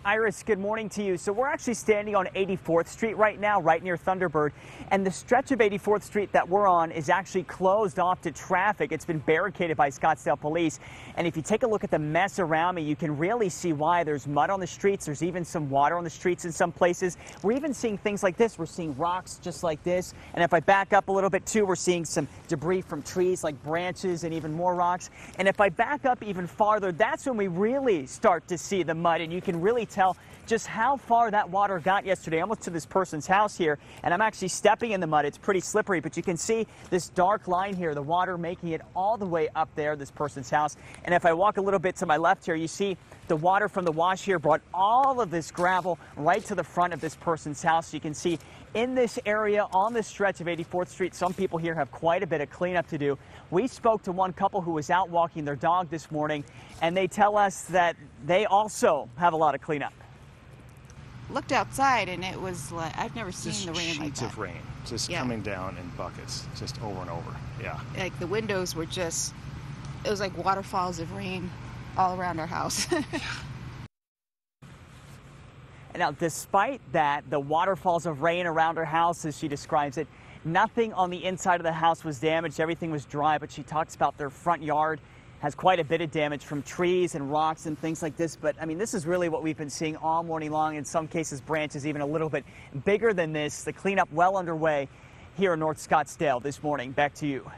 Iris, good morning to you. So we're actually standing on 84th Street right now, right near Thunderbird. And the stretch of 84th Street that we're on is actually closed off to traffic. It's been barricaded by Scottsdale police. And if you take a look at the mess around me, you can really see why. There's mud on the streets. There's even some water on the streets in some places. We're even seeing things like this. We're seeing rocks just like this. And if I back up a little bit too, we're seeing some debris from trees like branches and even more rocks. And if I back up even farther, that's when we really start to see the mud. And you can really tell just how far that water got yesterday, almost to this person's house here. And I'm actually stepping in the mud. It's pretty slippery, but you can see this dark line here, the water making it all the way up there, this person's house. And if I walk a little bit to my left here, you see the water from the wash here brought all of this gravel right to the front of this person's house. You can see in this area on this stretch of 84th Street, some people here have quite a bit of cleanup to do. We spoke to one couple who was out walking their dog this morning, and they tell us that they also have a lot of cleanup. Looked outside and it was like, I've never seen Just the rain like that. sheets of rain just coming down in buckets, just over and over. Yeah. Like the windows were just, it was like waterfalls of rain all around our house. And now, despite that, the waterfalls of rain around her house, as she describes it, nothing on the inside of the house was damaged. Everything was dry, but she talks about their front yard has quite a bit of damage from trees and rocks and things like this. But I mean, this is really what we've been seeing all morning long. In some cases, branches even a little bit bigger than this. The cleanup well underway here in North Scottsdale this morning. Back to you.